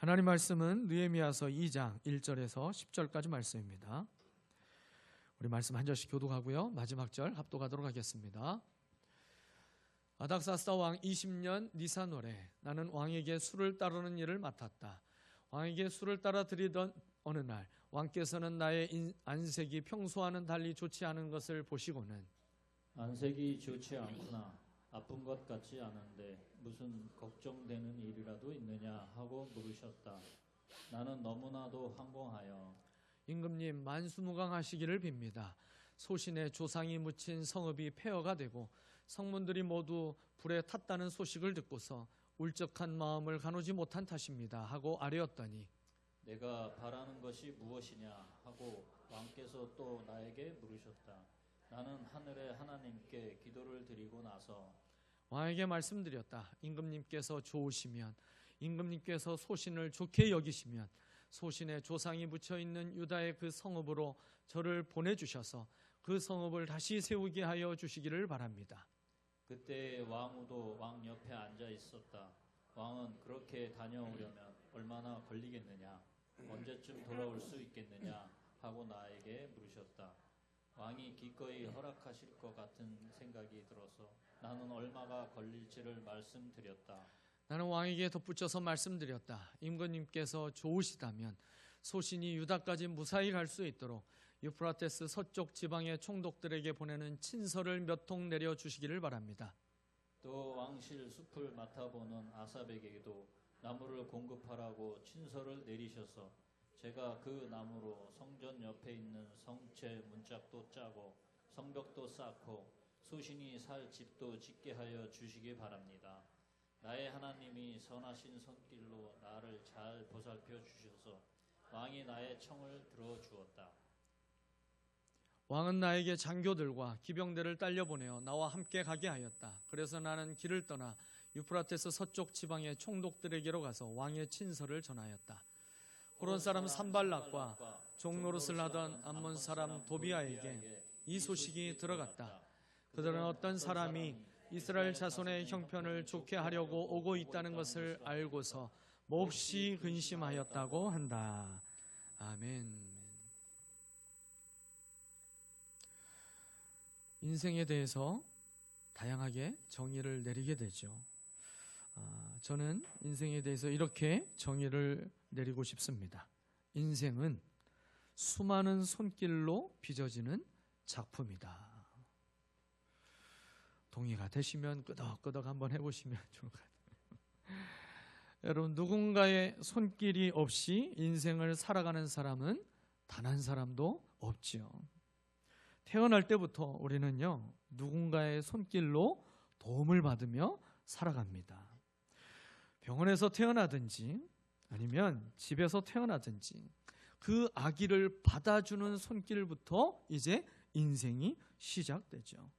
하나님 말씀은 느헤미야서 2장 1절에서 10절까지 말씀입니다. 우리 말씀 한 절씩 교독하고요. 마지막 절 합독하도록 하겠습니다. 아닥사스다 왕 20년 니산월에 나는 왕에게 술을 따르는 일을 맡았다. 왕에게 술을 따라 드리던 어느 날 왕께서는 나의 안색이 평소와는 달리 좋지 않은 것을 보시고는 안색이 좋지 않구나. 아픈 것 같지 않은데 무슨 걱정되는 일이라도 있느냐 하고 물으셨다. 나는 너무나도 황공하여 임금님 만수무강하시기를 빕니다. 소신의 조상이 묻힌 성읍이 폐허가 되고 성문들이 모두 불에 탔다는 소식을 듣고서 울적한 마음을 가누지 못한 탓입니다 하고 아뢰었더니 내가 바라는 것이 무엇이냐 하고 왕께서 또 나에게 물으셨다. 나는 하늘의 하나님께 기도를 드리고 나서 왕에게 말씀드렸다. 임금님께서 좋으시면, 임금님께서 소신을 좋게 여기시면 소신의 조상이 묻혀있는 유다의 그 성읍으로 저를 보내주셔서 그 성읍을 다시 세우게 하여 주시기를 바랍니다. 그때 왕후도 왕 옆에 앉아 있었다. 왕은 그렇게 다녀오려면 얼마나 걸리겠느냐, 언제쯤 돌아올 수 있겠느냐 하고 나에게 물으셨다. 왕이 기꺼이 허락하실 것 같은 생각이 들어서 나는 얼마가 걸릴지를 말씀드렸다. 나는 왕에게 덧붙여서 말씀드렸다. 임금님께서 좋으시다면 소신이 유다까지 무사히 갈 수 있도록 유프라테스 서쪽 지방의 총독들에게 보내는 친서를 몇 통 내려주시기를 바랍니다. 또 왕실 숲을 맡아보는 아삽에게도 나무를 공급하라고 친서를 내리셔서 제가 그 나무로 성전 옆에 있는 성체 문짝도 짜고 성벽도 쌓고 소신이 살 집도 짓게 하여 주시기 바랍니다. 나의 하나님이 선하신 손길로 나를 잘 보살펴 주셔서 왕이 나의 청을 들어주었다. 왕은 나에게 장교들과 기병대를 딸려보내어 나와 함께 가게 하였다. 그래서 나는 길을 떠나 유프라테스 서쪽 지방의 총독들에게로 가서 왕의 친서를 전하였다. 호론 사람 산발락과 종노릇을 하던 암몬 사람 도비아에게 이 소식이 들어갔다. 그들은 어떤 사람이 이스라엘 자손의 형편을 좋게 하려고 오고 있다는 것을 알고서 몹시 근심하였다고 한다. 아멘. 인생에 대해서 다양하게 정의를 내리게 되죠. 저는 인생에 대해서 이렇게 정의를 내리고 싶습니다. 인생은 수많은 손길로 빚어지는 작품이다. 동의가 되시면 끄덕끄덕 한번 해보시면 좋을 것 같아요. 여러분, 누군가의 손길이 없이 인생을 살아가는 사람은 단 한 사람도 없지요. 태어날 때부터 우리는요, 누군가의 손길로 도움을 받으며 살아갑니다. 병원에서 태어나든지 아니면 집에서 태어나든지 그 아기를 받아주는 손길부터 이제 인생이 시작되죠.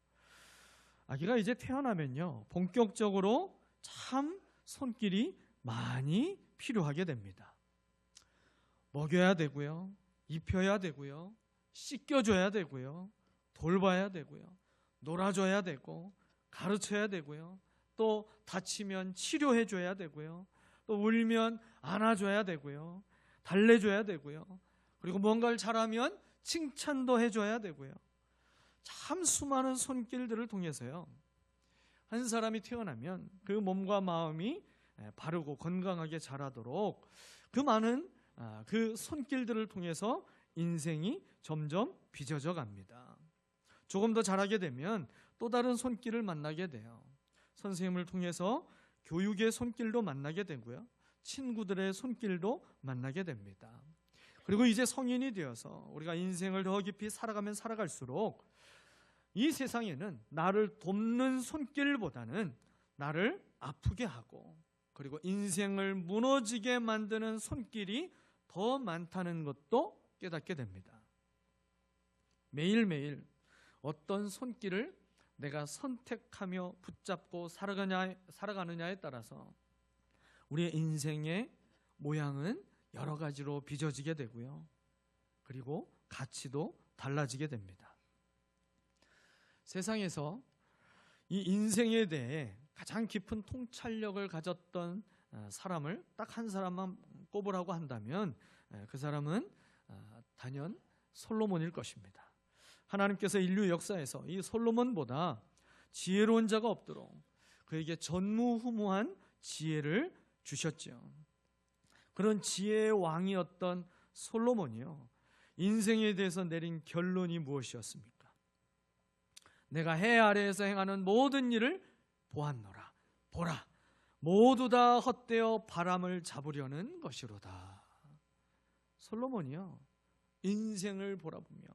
아기가 이제 태어나면요, 본격적으로 참 손길이 많이 필요하게 됩니다. 먹여야 되고요, 입혀야 되고요, 씻겨줘야 되고요, 돌봐야 되고요, 놀아줘야 되고, 가르쳐야 되고요, 또 다치면 치료해줘야 되고요, 또 울면 안아줘야 되고요, 달래줘야 되고요, 그리고 뭔가를 잘하면 칭찬도 해줘야 되고요. 참 수많은 손길들을 통해서요, 한 사람이 태어나면 그 몸과 마음이 바르고 건강하게 자라도록 그 많은 그 손길들을 통해서 인생이 점점 빚어져 갑니다. 조금 더 자라게 되면 또 다른 손길을 만나게 돼요. 선생님을 통해서 교육의 손길도 만나게 되고요, 친구들의 손길도 만나게 됩니다. 그리고 이제 성인이 되어서 우리가 인생을 더 깊이 살아가면 살아갈수록 이 세상에는 나를 돕는 손길보다는 나를 아프게 하고 그리고 인생을 무너지게 만드는 손길이 더 많다는 것도 깨닫게 됩니다. 매일매일 어떤 손길을 내가 선택하며 붙잡고 살아가느냐에 따라서 우리의 인생의 모양은 여러 가지로 빚어지게 되고요, 그리고 가치도 달라지게 됩니다. 세상에서 이 인생에 대해 가장 깊은 통찰력을 가졌던 사람을 딱 한 사람만 꼽으라고 한다면 그 사람은 단연 솔로몬일 것입니다. 하나님께서 인류 역사에서 이 솔로몬보다 지혜로운 자가 없도록 그에게 전무후무한 지혜를 주셨죠. 그런 지혜의 왕이었던 솔로몬이요, 인생에 대해서 내린 결론이 무엇이었습니까? 내가 해 아래에서 행하는 모든 일을 보았노라. 보라, 모두 다 헛되어 바람을 잡으려는 것이로다. 솔로몬이요, 인생을 돌아보며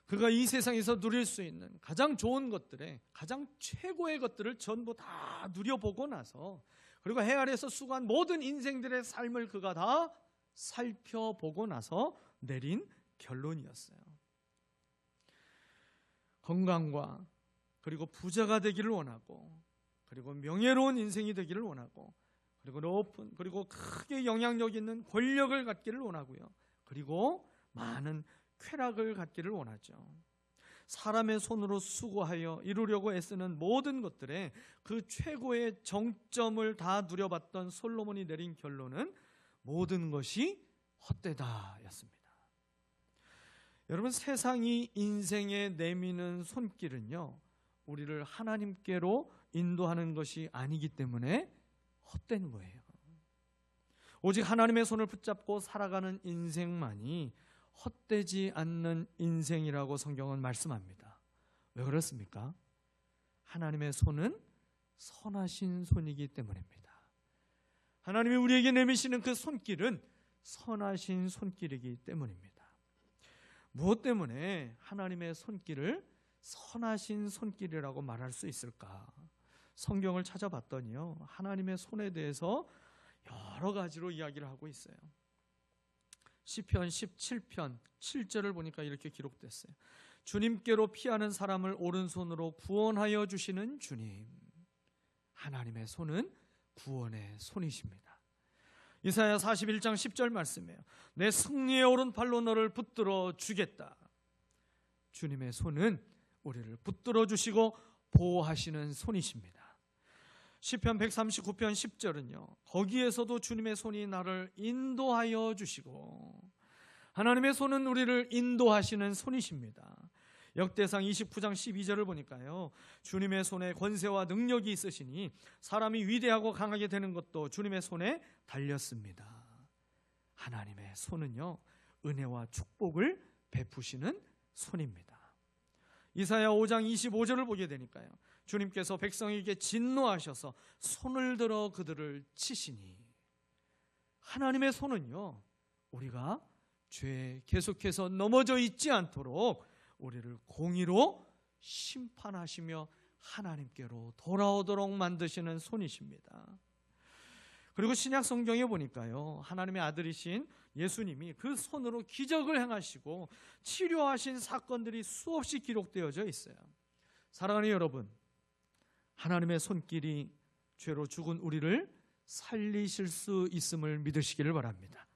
그가 이 세상에서 누릴 수 있는 가장 좋은 것들에 가장 최고의 것들을 전부 다 누려보고 나서, 그리고 해 아래에서 수고한 모든 인생들의 삶을 그가 다 살펴보고 나서 내린 결론이었어요. 건강과 그리고 부자가 되기를 원하고, 그리고 명예로운 인생이 되기를 원하고, 그리고 높은 그리고 크게 영향력 있는 권력을 갖기를 원하고요, 그리고 많은 쾌락을 갖기를 원하죠. 사람의 손으로 수고하여 이루려고 애쓰는 모든 것들에 그 최고의 정점을 다 누려봤던 솔로몬이 내린 결론은 모든 것이 헛되다였습니다. 여러분, 세상이 인생에 내미는 손길은요, 우리를 하나님께로 인도하는 것이 아니기 때문에 헛된 거예요. 오직 하나님의 손을 붙잡고 살아가는 인생만이 헛되지 않는 인생이라고 성경은 말씀합니다. 왜 그렇습니까? 하나님의 손은 선하신 손이기 때문입니다. 하나님이 우리에게 내미시는 그 손길은 선하신 손길이기 때문입니다. 무엇 때문에 하나님의 손길을 선하신 손길이라고 말할 수 있을까? 성경을 찾아봤더니요, 하나님의 손에 대해서 여러 가지로 이야기를 하고 있어요. 시편 17편 7절을 보니까 이렇게 기록됐어요. 주님께로 피하는 사람을 오른손으로 구원하여 주시는 주님. 하나님의 손은 구원의 손이십니다. 이사야 41장 10절 말씀이에요. 내 승리의 오른팔로 너를 붙들어 주겠다. 주님의 손은 우리를 붙들어 주시고 보호하시는 손이십니다. 시편 139편 10절은요, 거기에서도 주님의 손이 나를 인도하여 주시고, 하나님의 손은 우리를 인도하시는 손이십니다. 역대상 29장 12절을 보니까요, 주님의 손에 권세와 능력이 있으시니 사람이 위대하고 강하게 되는 것도 주님의 손에 달렸습니다. 하나님의 손은요, 은혜와 축복을 베푸시는 손입니다. 이사야 5장 25절을 보게 되니까요, 주님께서 백성에게 진노하셔서 손을 들어 그들을 치시니, 하나님의 손은요, 우리가 죄에 계속해서 넘어져 있지 않도록 우리를 공의로 심판하시며 하나님께로 돌아오도록 만드시는 손이십니다. 그리고 신약 성경에 보니까요, 하나님의 아들이신 예수님이 그 손으로 기적을 행하시고 치료하신 사건들이 수없이 기록되어져 있어요. 사랑하는 여러분, 하나님의 손길이 죄로 죽은 우리를 살리실 수 있음을 믿으시기를 바랍니다.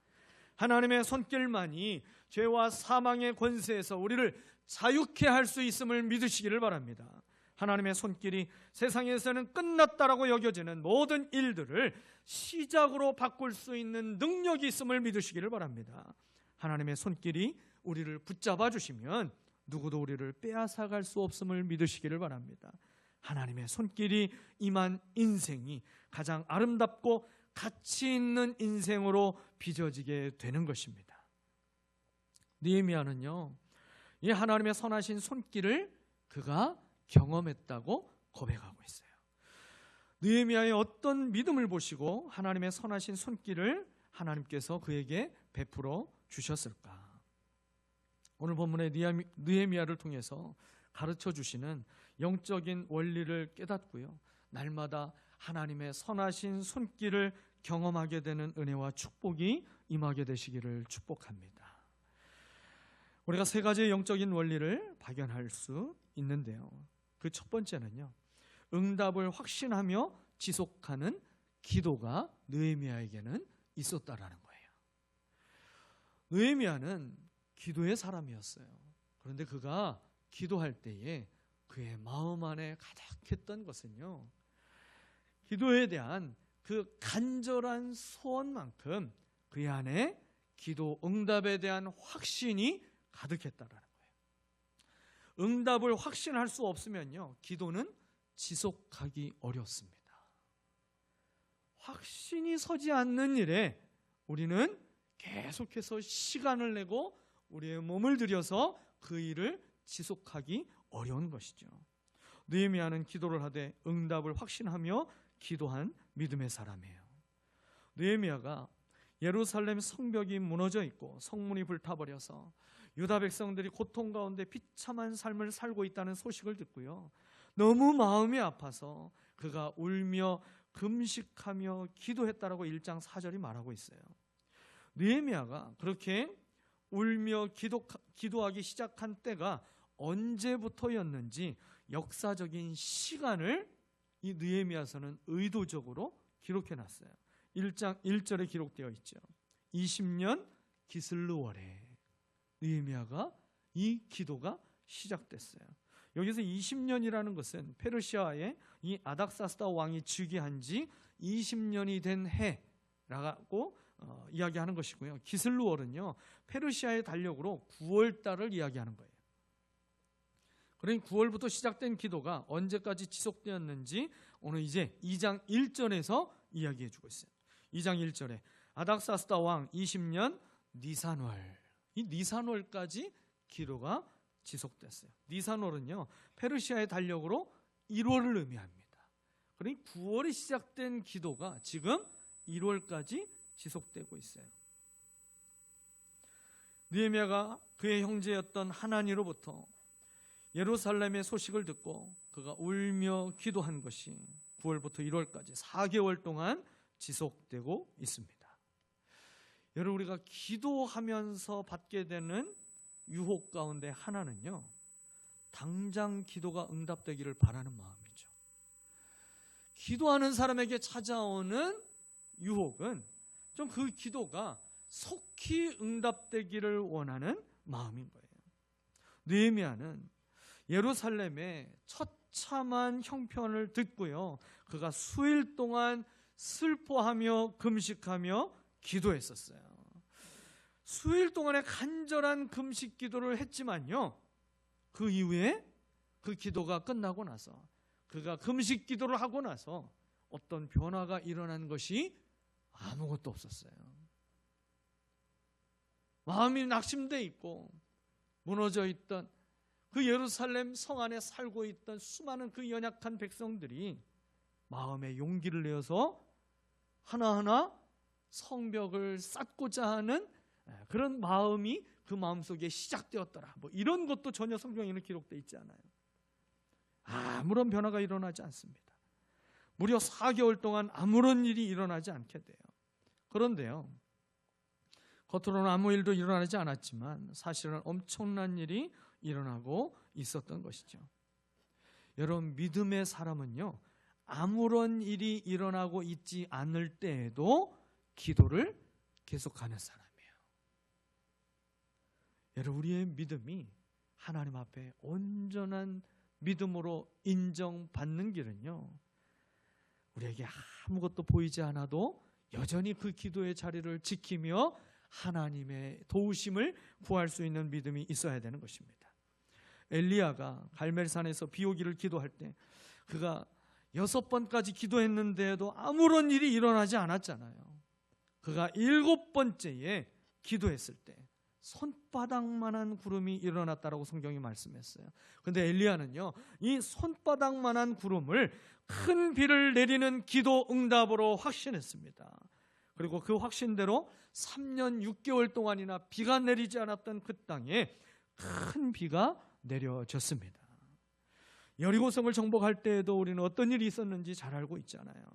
하나님의 손길만이 죄와 사망의 권세에서 우리를 자유케 할 수 있음을 믿으시기를 바랍니다. 하나님의 손길이 세상에서는 끝났다라고 여겨지는 모든 일들을 시작으로 바꿀 수 있는 능력이 있음을 믿으시기를 바랍니다. 하나님의 손길이 우리를 붙잡아 주시면 누구도 우리를 빼앗아갈 수 없음을 믿으시기를 바랍니다. 하나님의 손길이 임한 인생이 가장 아름답고 가치 있는 인생으로 빚어지게 되는 것입니다. 느헤미야는요, 이 하나님의 선하신 손길을 그가 경험했다고 고백하고 있어요. 느헤미야의 어떤 믿음을 보시고 하나님의 선하신 손길을 하나님께서 그에게 베풀어 주셨을까? 오늘 본문의 느헤미야를 통해서 가르쳐 주시는 영적인 원리를 깨닫고요, 날마다 하나님의 선하신 손길을 경험하게 되는 은혜와 축복이 임하게 되시기를 축복합니다. 우리가 세 가지의 영적인 원리를 발견할 수 있는데요, 그 첫 번째는요, 응답을 확신하며 지속하는 기도가 느헤미야에게는 있었다라는 거예요. 느헤미야는 기도의 사람이었어요. 그런데 그가 기도할 때에 그의 마음 안에 가득했던 것은요, 기도에 대한 그 간절한 소원만큼 그의 안에 기도 응답에 대한 확신이 가득했다라는 거예요. 응답을 확신할 수 없으면요, 기도는 지속하기 어렵습니다. 확신이 서지 않는 일에 우리는 계속해서 시간을 내고 우리의 몸을 들여서 그 일을 지속하기 어려운 것이죠. 느헤미야는 기도를 하되 응답을 확신하며 기도한 믿음의 사람이에요. 느헤미야가 예루살렘 성벽이 무너져 있고 성문이 불타버려서 유다 백성들이 고통 가운데 비참한 삶을 살고 있다는 소식을 듣고요, 너무 마음이 아파서 그가 울며 금식하며 기도했다라고 1장 4절이 말하고 있어요. 느헤미야가 그렇게 울며 기도하기 시작한 때가 언제부터였는지 역사적인 시간을 이 느헤미야서는 의도적으로 기록해놨어요. 1장 1절에 기록되어 있죠. 20년 기슬르월에 느헤미야가 이 기도가 시작됐어요. 여기서 20년이라는 것은 페르시아의 이 아닥사스다 왕이 즉위한 지 20년이 된 해라고 이야기하는 것이고요. 기슬르월은요, 페르시아의 달력으로 9월달을 이야기하는 거예요. 그러니 9월부터 시작된 기도가 언제까지 지속되었는지 오늘 이제 2장 1절에서 이야기해 주고 있어요. 2장 1절에 아닥사스다 왕 20년 니산월, 이 니산월까지 기도가 지속됐어요. 니산월은요, 페르시아의 달력으로 1월을 의미합니다. 그러니 9월에 시작된 기도가 지금 1월까지 지속되고 있어요. 느헤미야가 그의 형제였던 하나니로부터 예루살렘의 소식을 듣고 그가 울며 기도한 것이 9월부터 1월까지 4개월 동안 지속되고 있습니다. 여러분, 우리가 기도하면서 받게 되는 유혹 가운데 하나는요, 당장 기도가 응답되기를 바라는 마음이죠. 기도하는 사람에게 찾아오는 유혹은 좀 그 기도가 속히 응답되기를 원하는 마음인 거예요. 느헤미야는 예루살렘의 처참한 형편을 듣고요, 그가 수일 동안 슬퍼하며 금식하며 기도했었어요. 수일 동안의 간절한 금식 기도를 했지만요, 그 이후에 그 기도가 끝나고 나서 그가 금식 기도를 하고 나서 어떤 변화가 일어난 것이 아무것도 없었어요. 마음이 낙심돼 있고 무너져 있던 그 예루살렘 성 안에 살고 있던 수많은 그 연약한 백성들이 마음에 용기를 내어서 하나하나 성벽을 쌓고자 하는 그런 마음이 그 마음속에 시작되었더라, 뭐 이런 것도 전혀 성경에는 기록되어 있지 않아요. 아무런 변화가 일어나지 않습니다. 무려 4개월 동안 아무런 일이 일어나지 않게 돼요. 그런데요, 겉으로는 아무 일도 일어나지 않았지만 사실은 엄청난 일이 일어나고 있었던 것이죠. 여러분, 믿음의 사람은요, 아무런 일이 일어나고 있지 않을 때에도 기도를 계속하는 사람이에요. 여러분, 우리의 믿음이 하나님 앞에 온전한 믿음으로 인정받는 길은요, 우리에게 아무것도 보이지 않아도 여전히 그 기도의 자리를 지키며 하나님의 도우심을 구할 수 있는 믿음이 있어야 되는 것입니다. 엘리야가 갈멜산에서 비 오기를 기도할 때 그가 6번까지 기도했는데도 아무런 일이 일어나지 않았잖아요. 그가 7번째에 기도했을 때 손바닥만한 구름이 일어났다라고 성경이 말씀했어요. 그런데 엘리야는요, 이 손바닥만한 구름을 큰 비를 내리는 기도 응답으로 확신했습니다. 그리고 그 확신대로 3년 6개월 동안이나 비가 내리지 않았던 그 땅에 큰 비가 내려졌습니다. 여리고성을 정복할 때에도 우리는 어떤 일이 있었는지 잘 알고 있잖아요.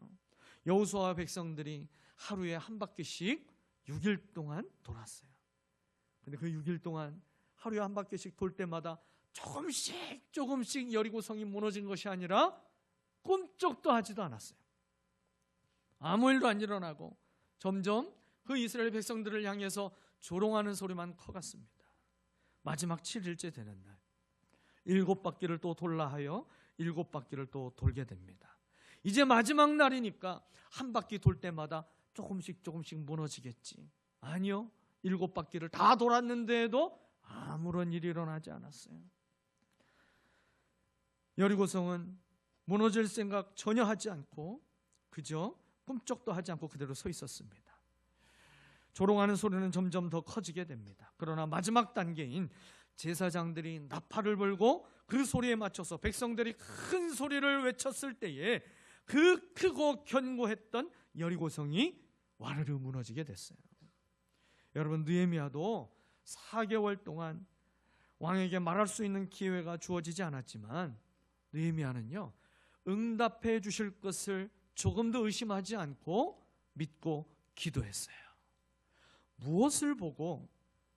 여호수아와 백성들이 하루에 한 바퀴씩 6일 동안 돌았어요. 근데 그 6일 동안 하루에 한 바퀴씩 돌 때마다 조금씩 여리고성이 무너진 것이 아니라 꿈쩍도 하지도 않았어요. 아무 일도 안 일어나고 점점 그 이스라엘 백성들을 향해서 조롱하는 소리만 커갔습니다. 마지막 7일째 되는 날 7바퀴를 또 돌라 하여 7바퀴를 또 돌게 됩니다. 이제 마지막 날이니까 한 바퀴 돌 때마다 조금씩 무너지겠지. 아니요. 7바퀴를 다 돌았는데도 아무런 일이 일어나지 않았어요. 여리고성은 무너질 생각 전혀 하지 않고 그저 꿈쩍도 하지 않고 그대로 서 있었습니다. 조롱하는 소리는 점점 더 커지게 됩니다. 그러나 마지막 단계인 제사장들이 나팔을 불고 그 소리에 맞춰서 백성들이 큰 소리를 외쳤을 때에 그 크고 견고했던 여리고성이 와르르 무너지게 됐어요. 여러분, 느헤미야도 4개월 동안 왕에게 말할 수 있는 기회가 주어지지 않았지만 느헤미야는요, 응답해 주실 것을 조금도 의심하지 않고 믿고 기도했어요. 무엇을 보고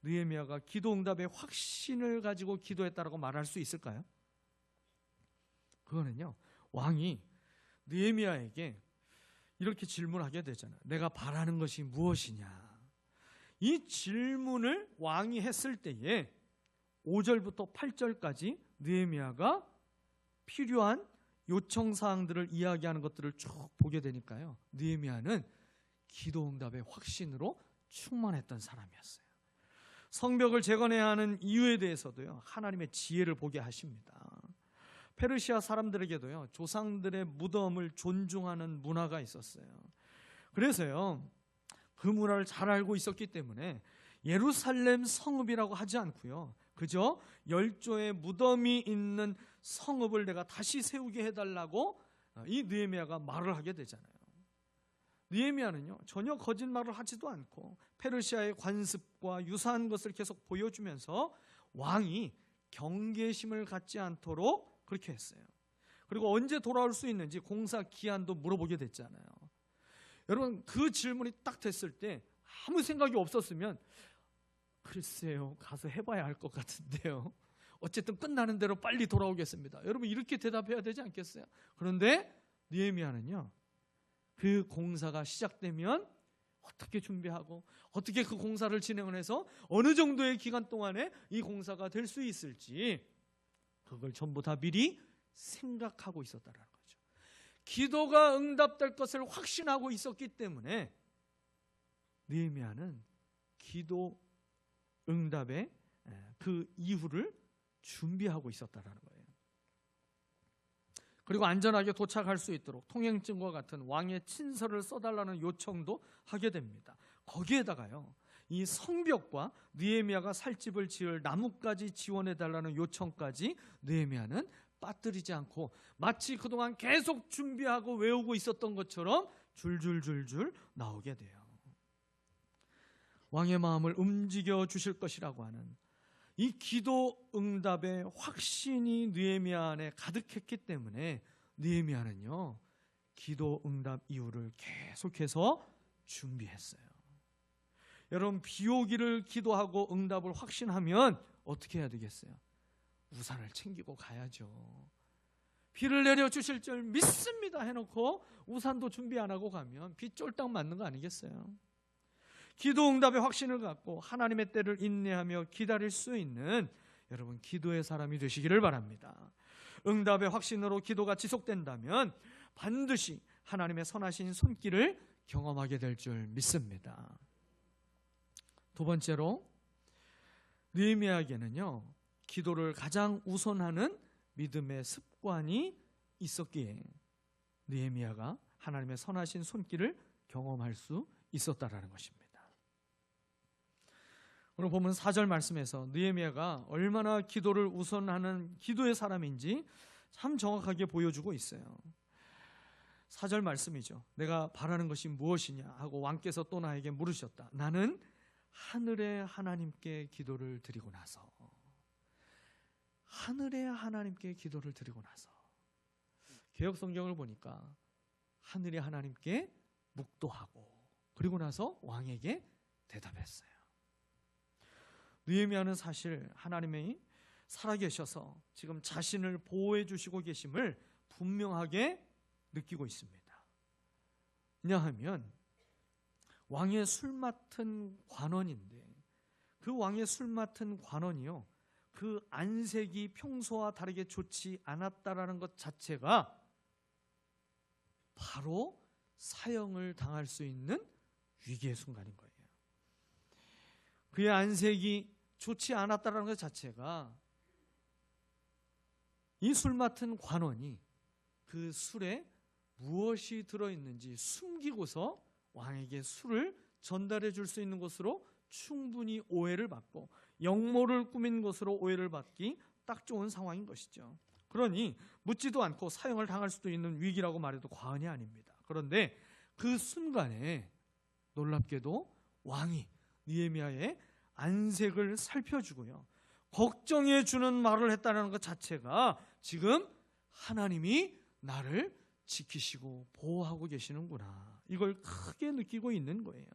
느헤미야가 기도 응답의 확신을 가지고 기도했다라고 말할 수 있을까요? 그거는요, 왕이 느헤미야에게 이렇게 질문하게 되잖아요. 내가 바라는 것이 무엇이냐? 이 질문을 왕이 했을 때에 5절부터 8절까지 느헤미야가 필요한 요청 사항들을 이야기하는 것들을 쭉 보게 되니까요, 느헤미야는 기도 응답의 확신으로 충만했던 사람이었어요. 성벽을 재건해야 하는 이유에 대해서도요, 하나님의 지혜를 보게 하십니다. 페르시아 사람들에게도요, 조상들의 무덤을 존중하는 문화가 있었어요. 그래서요, 그 문화를 잘 알고 있었기 때문에 예루살렘 성읍이라고 하지 않고요, 그저 열조의 무덤이 있는 성읍을 내가 다시 세우게 해달라고 이 느헤미야가 말을 하게 되잖아요. 느헤미야는요, 전혀 거짓말을 하지도 않고 페르시아의 관습과 유사한 것을 계속 보여주면서 왕이 경계심을 갖지 않도록 그렇게 했어요. 그리고 언제 돌아올 수 있는지 공사 기한도 물어보게 됐잖아요. 여러분, 그 질문이 딱 됐을 때 아무 생각이 없었으면 글쎄요, 가서 해봐야 할 것 같은데요, 어쨌든 끝나는 대로 빨리 돌아오겠습니다, 여러분, 이렇게 대답해야 되지 않겠어요? 그런데 느헤미야는요, 그 공사가 시작되면 어떻게 준비하고 어떻게 그 공사를 진행을 해서 어느 정도의 기간 동안에 이 공사가 될 수 있을지 그걸 전부 다 미리 생각하고 있었다는 거죠. 기도가 응답될 것을 확신하고 있었기 때문에 느헤미야는 기도 응답의 그 이후를 준비하고 있었다는 거예요. 그리고 안전하게 도착할 수 있도록 통행증과 같은 왕의 친서를 써달라는 요청도 하게 됩니다. 거기에다가요, 이 성벽과 느헤미야가 살 집을 지을 나무까지 지원해달라는 요청까지 느헤미야는 빠뜨리지 않고 마치 그동안 계속 준비하고 외우고 있었던 것처럼 줄줄줄줄 나오게 돼요. 왕의 마음을 움직여 주실 것이라고 하는 이 기도 응답의 확신이 느헤미야 안에 가득했기 때문에 느헤미야는요, 기도 응답 이후를 계속해서 준비했어요. 여러분, 비 오기를 기도하고 응답을 확신하면 어떻게 해야 되겠어요? 우산을 챙기고 가야죠. 비를 내려주실 줄 믿습니다 해놓고 우산도 준비 안 하고 가면 비 쫄딱 맞는 거 아니겠어요? 기도 응답의 확신을 갖고 하나님의 때를 인내하며 기다릴 수 있는 여러분, 기도의 사람이 되시기를 바랍니다. 응답의 확신으로 기도가 지속된다면 반드시 하나님의 선하신 손길을 경험하게 될 줄 믿습니다. 두 번째로, 느헤미야에게는요, 기도를 가장 우선하는 믿음의 습관이 있었기에 느헤미야가 하나님의 선하신 손길을 경험할 수 있었다라는 것입니다. 오늘 보면 4절 말씀에서 느헤미야가 얼마나 기도를 우선하는 기도의 사람인지 참 정확하게 보여주고 있어요. 4절 말씀이죠. 내가 바라는 것이 무엇이냐 하고 왕께서 또 나에게 물으셨다. 나는 하늘의 하나님께 기도를 드리고 나서, 하늘의 하나님께 기도를 드리고 나서, 개역 성경을 보니까 하늘의 하나님께 묵도하고 그리고 나서 왕에게 대답했어요. 느헤미야는 사실 하나님이 살아계셔서 지금 자신을 보호해 주시고 계심을 분명하게 느끼고 있습니다. 왜냐하면 왕의 술 맡은 관원인데 그 왕의 술 맡은 관원이요, 그 안색이 평소와 다르게 좋지 않았다라는 것 자체가 바로 사형을 당할 수 있는 위기의 순간인 거예요. 그의 안색이 좋지 않았다는 것 자체가 이 술 맡은 관원이 그 술에 무엇이 들어있는지 숨기고서 왕에게 술을 전달해 줄 수 있는 것으로 충분히 오해를 받고 역모를 꾸민 것으로 오해를 받기 딱 좋은 상황인 것이죠. 그러니 묻지도 않고 사형을 당할 수도 있는 위기라고 말해도 과언이 아닙니다. 그런데 그 순간에 놀랍게도 왕이 느헤미야의 안색을 살펴주고요, 걱정해 주는 말을 했다는 것 자체가 지금 하나님이 나를 지키시고 보호하고 계시는구나, 이걸 크게 느끼고 있는 거예요.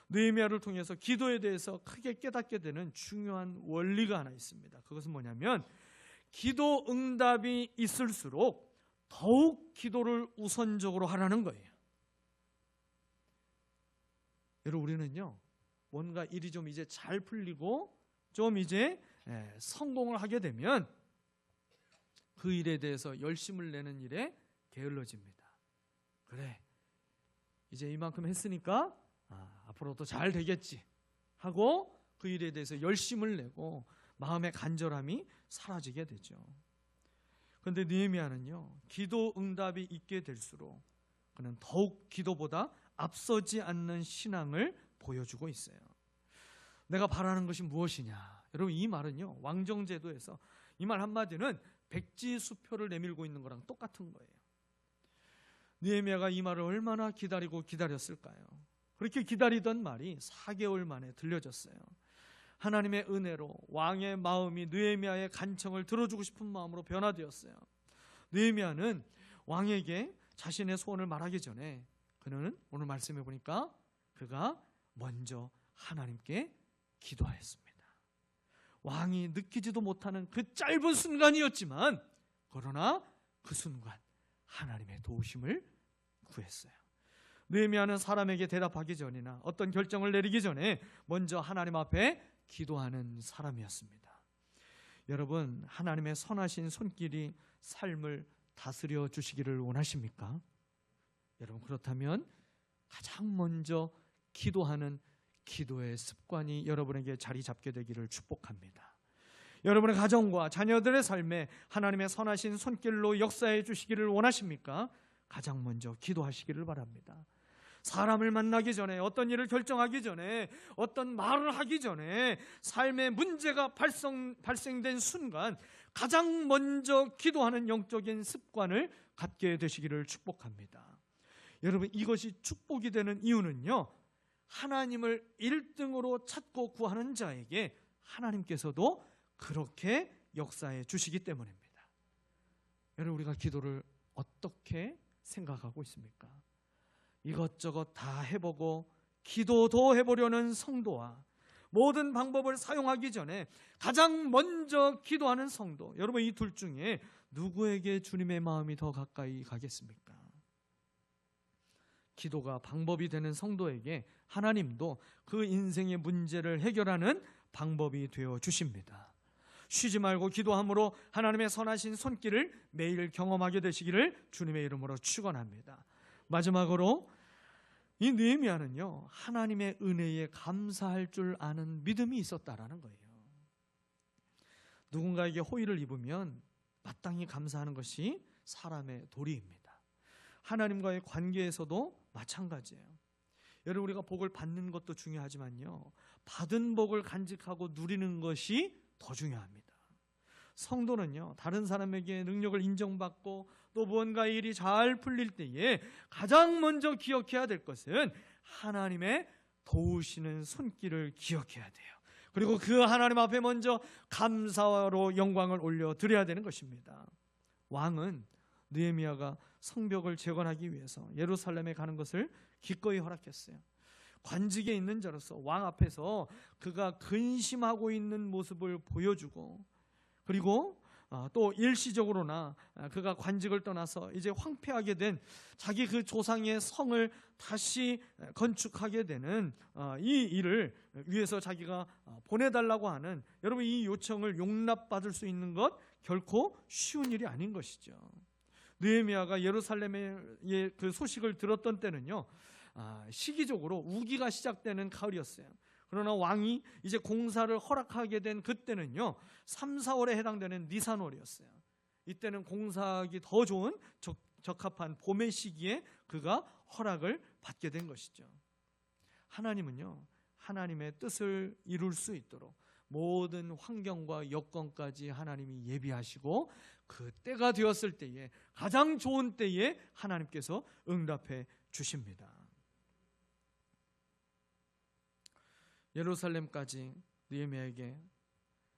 느헤미야를 통해서 기도에 대해서 크게 깨닫게 되는 중요한 원리가 하나 있습니다. 그것은 뭐냐면 기도 응답이 있을수록 더욱 기도를 우선적으로 하라는 거예요. 여러분, 우리는요 뭔가 일이 좀 이제 잘 풀리고 좀 이제 성공을 하게 되면 그 일에 대해서 열심을 내는 일에 게을러집니다. 그래, 이제 이만큼 했으니까 앞으로도 잘 되겠지 하고 그 일에 대해서 열심을 내고 마음의 간절함이 사라지게 되죠. 그런데 느헤미야는요, 기도 응답이 있게 될수록 그는 더욱 기도보다 앞서지 않는 신앙을 보여주고 있어요. 내가 바라는 것이 무엇이냐? 여러분, 이 말은요 왕정제도에서 이 말 한마디는 백지수표를 내밀고 있는 거랑 똑같은 거예요. 느헤미야가 이 말을 얼마나 기다렸을까요? 그렇게 기다리던 말이 4개월 만에 들려졌어요. 하나님의 은혜로 왕의 마음이 느헤미야의 간청을 들어주고 싶은 마음으로 변화되었어요. 느헤미야는 왕에게 자신의 소원을 말하기 전에 그는 오늘 말씀해 보니까 그가 먼저 하나님께 기도하였습니다. 왕이 느끼지도 못하는 그 짧은 순간이었지만 그러나 그 순간 하나님의 도우심을 구했어요. 느헤미야는 사람에게 대답하기 전이나 어떤 결정을 내리기 전에 먼저 하나님 앞에 기도하는 사람이었습니다. 여러분, 하나님의 선하신 손길이 삶을 다스려 주시기를 원하십니까? 여러분, 그렇다면 가장 먼저 기도하는 기도의 습관이 여러분에게 자리 잡게 되기를 축복합니다. 여러분의 가정과 자녀들의 삶에 하나님의 선하신 손길로 역사해 주시기를 원하십니까? 가장 먼저 기도하시기를 바랍니다. 사람을 만나기 전에, 어떤 일을 결정하기 전에, 어떤 말을 하기 전에 삶의 문제가 발생된 순간 가장 먼저 기도하는 영적인 습관을 갖게 되시기를 축복합니다. 여러분, 이것이 축복이 되는 이유는요, 하나님을 1등으로 찾고 구하는 자에게 하나님께서도 그렇게 역사해 주시기 때문입니다. 여러분, 우리가 기도를 어떻게 생각하고 있습니까? 이것저것 다 해보고 기도도 해보려는 성도와 모든 방법을 사용하기 전에 가장 먼저 기도하는 성도, 여러분, 이 둘 중에 누구에게 주님의 마음이 더 가까이 가겠습니까? 기도가 방법이 되는 성도에게 하나님도 그 인생의 문제를 해결하는 방법이 되어 주십니다. 쉬지 말고 기도함으로 하나님의 선하신 손길을 매일 경험하게 되시기를 주님의 이름으로 축원합니다. 마지막으로 이 느헤미야는요, 하나님의 은혜에 감사할 줄 아는 믿음이 있었다라는 거예요. 누군가에게 호의를 입으면 마땅히 감사하는 것이 사람의 도리입니다. 하나님과의 관계에서도 마찬가지예요. 여러분, 우리가 복을 받는 것도 중요하지만요, 받은 복을 간직하고 누리는 것이 더 중요합니다. 성도는요, 다른 사람에게 능력을 인정받고 또 무언가 일이 잘 풀릴 때에 가장 먼저 기억해야 될 것은 하나님의 도우시는 손길을 기억해야 돼요. 그리고 그 하나님 앞에 먼저 감사로 영광을 올려드려야 되는 것입니다. 왕은 느헤미야가 성벽을 재건하기 위해서 예루살렘에 가는 것을 기꺼이 허락했어요. 관직에 있는 자로서 왕 앞에서 그가 근심하고 있는 모습을 보여주고, 그리고 또 일시적으로나 그가 관직을 떠나서 이제 황폐하게 된 자기 그 조상의 성을 다시 건축하게 되는 이 일을 위해서 자기가 보내달라고 하는, 여러분, 이 요청을 용납받을 수 있는 것 결코 쉬운 일이 아닌 것이죠. 느헤미야가 예루살렘의 그 소식을 들었던 때는요, 시기적으로 우기가 시작되는 가을이었어요. 그러나 왕이 이제 공사를 허락하게 된 그때는요, 3, 4월에 해당되는 니산월이었어요. 이때는 공사하기 더 좋은 적합한 봄의 시기에 그가 허락을 받게 된 것이죠. 하나님은요, 하나님의 뜻을 이룰 수 있도록 모든 환경과 여건까지 하나님이 예비하시고 그 때가 되었을 때에, 가장 좋은 때에 하나님께서 응답해 주십니다. 예루살렘까지 느헤미야에게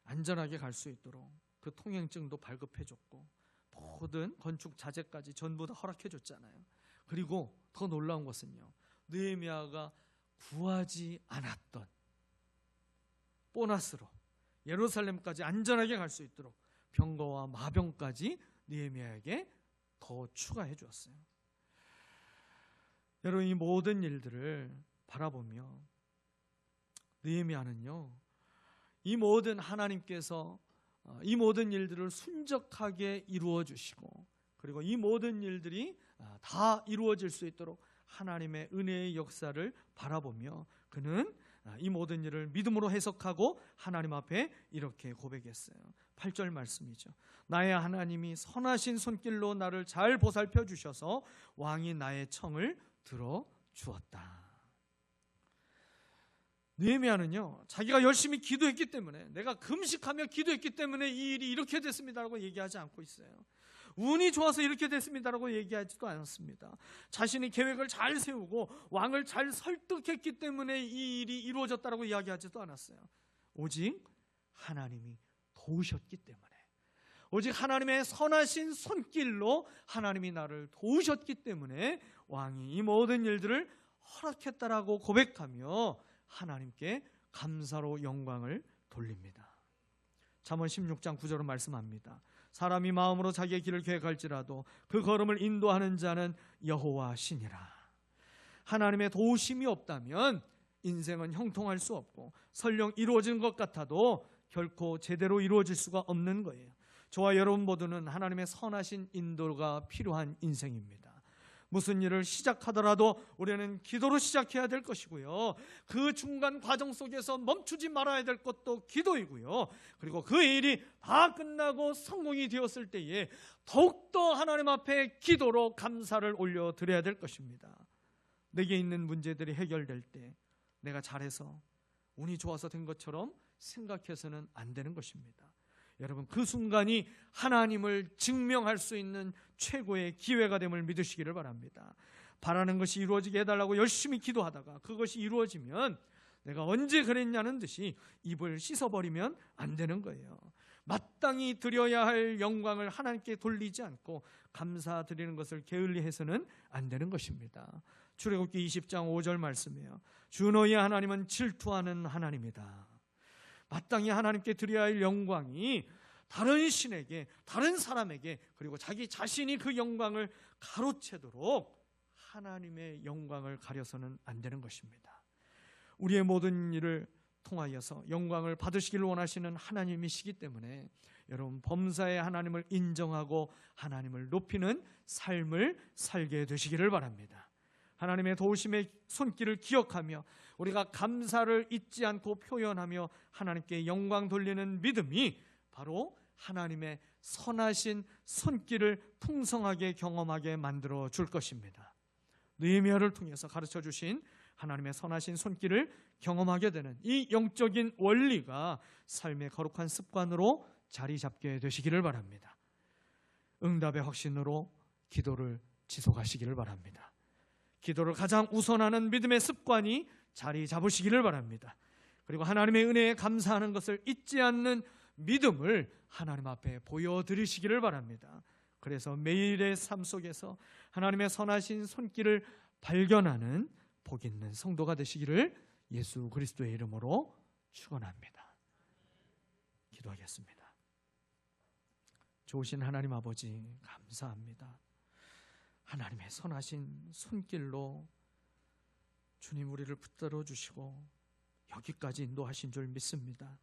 안전하게 갈 수 있도록 그 통행증도 발급해 줬고 모든 건축 자재까지 전부 다 허락해 줬잖아요. 그리고 더 놀라운 것은요, 느헤미야가 구하지 않았던 보너스로 예루살렘까지 안전하게 갈 수 있도록 병거와 마병까지 느헤미야에게 더 추가해 주었어요. 여러분, 이 모든 일들을 바라보며 느헤미야는요, 이 모든 하나님께서 이 모든 일들을 순적하게 이루어 주시고, 그리고 이 모든 일들이 다 이루어질 수 있도록 하나님의 은혜의 역사를 바라보며 그는 이 모든 일을 믿음으로 해석하고 하나님 앞에 이렇게 고백했어요. 8절 말씀이죠. 나의 하나님이 선하신 손길로 나를 잘 보살펴 주셔서 왕이 나의 청을 들어 주었다. 느헤미야는요, 자기가 열심히 기도했기 때문에, 내가 금식하며 기도했기 때문에 이 일이 이렇게 됐습니다라고 얘기하지 않고 있어요. 운이 좋아서 이렇게 됐습니다라고 얘기하지도 않았습니다. 자신이 계획을 잘 세우고 왕을 잘 설득했기 때문에 이 일이 이루어졌다라고 이야기하지도 않았어요. 오직 하나님이 도우셨기 때문에, 오직 하나님의 선하신 손길로 하나님이 나를 도우셨기 때문에 왕이 이 모든 일들을 허락했다라고 고백하며 하나님께 감사로 영광을 돌립니다. 잠언 16장 9절은 말씀합니다. 사람이 마음으로 자기의 길을 계획할지라도 그 걸음을 인도하는 자는 여호와시니라. 하나님의 도우심이 없다면 인생은 형통할 수 없고 설령 이루어진 것 같아도 결코 제대로 이루어질 수가 없는 거예요. 저와 여러분 모두는 하나님의 선하신 인도가 필요한 인생입니다. 무슨 일을 시작하더라도 우리는 기도로 시작해야 될 것이고요, 그 중간 과정 속에서 멈추지 말아야 될 것도 기도이고요, 그리고 그 일이 다 끝나고 성공이 되었을 때에 더욱더 하나님 앞에 기도로 감사를 올려드려야 될 것입니다. 내게 있는 문제들이 해결될 때 내가 잘해서 운이 좋아서 된 것처럼 생각해서는 안 되는 것입니다. 여러분, 그 순간이 하나님을 증명할 수 있는 최고의 기회가 됨을 믿으시기를 바랍니다. 바라는 것이 이루어지게 해달라고 열심히 기도하다가 그것이 이루어지면 내가 언제 그랬냐는 듯이 입을 씻어버리면 안 되는 거예요. 마땅히 드려야 할 영광을 하나님께 돌리지 않고 감사드리는 것을 게을리해서는 안 되는 것입니다. 출애굽기 20장 5절 말씀이에요. 주 너희의 하나님은 질투하는 하나님이다. 마땅히 하나님께 드려야 할 영광이 다른 신에게, 다른 사람에게, 그리고 자기 자신이 그 영광을 가로채도록 하나님의 영광을 가려서는 안 되는 것입니다. 우리의 모든 일을 통하여서 영광을 받으시길 원하시는 하나님이시기 때문에 여러분, 범사의 하나님을 인정하고 하나님을 높이는 삶을 살게 되시기를 바랍니다. 하나님의 도우심의 손길을 기억하며 우리가 감사를 잊지 않고 표현하며 하나님께 영광 돌리는 믿음이 바로 하나님의 선하신 손길을 풍성하게 경험하게 만들어 줄 것입니다. 느헤미야를 통해서 가르쳐 주신 하나님의 선하신 손길을 경험하게 되는 이 영적인 원리가 삶의 거룩한 습관으로 자리 잡게 되시기를 바랍니다. 응답의 확신으로 기도를 지속하시기를 바랍니다. 기도를 가장 우선하는 믿음의 습관이 자리 잡으시기를 바랍니다. 그리고 하나님의 은혜에 감사하는 것을 잊지 않는 믿음을 하나님 앞에 보여드리시기를 바랍니다. 그래서 매일의 삶 속에서 하나님의 선하신 손길을 발견하는 복 있는 성도가 되시기를 예수 그리스도의 이름으로 축원합니다. 기도하겠습니다. 좋으신 하나님 아버지, 감사합니다. 하나님의 선하신 손길로 주님 우리를 붙들어 주시고 여기까지 인도하신 줄 믿습니다.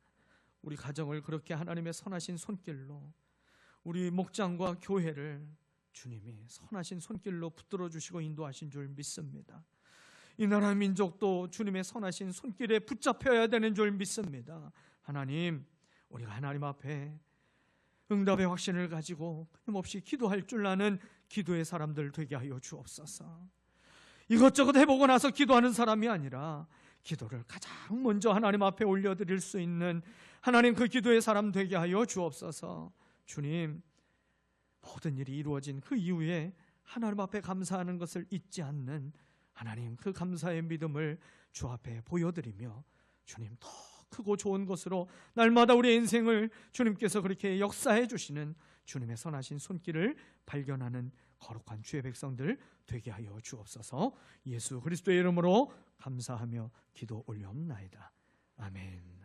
우리 가정을 그렇게 하나님의 선하신 손길로, 우리 목장과 교회를 주님이 선하신 손길로 붙들어 주시고 인도하신 줄 믿습니다. 이 나라 민족도 주님의 선하신 손길에 붙잡혀야 되는 줄 믿습니다. 하나님, 우리가 하나님 앞에 응답의 확신을 가지고 끊임없이 기도할 줄 아는 기도의 사람들 되게 하여 주옵소서. 이것저것 해보고 나서 기도하는 사람이 아니라 기도를 가장 먼저 하나님 앞에 올려드릴 수 있는 하나님 그 기도의 사람 되게 하여 주옵소서. 주님, 모든 일이 이루어진 그 이후에 하나님 앞에 감사하는 것을 잊지 않는 하나님 그 감사의 믿음을 주 앞에 보여드리며 주님 더 크고 좋은 것으로 날마다 우리의 인생을 주님께서 그렇게 역사해 주시는 주님의 선하신 손길을 발견하는 거룩한 주의 백성들 되게 하여 주옵소서. 예수 그리스도의 이름으로 감사하며 기도 올려옵나이다. 아멘.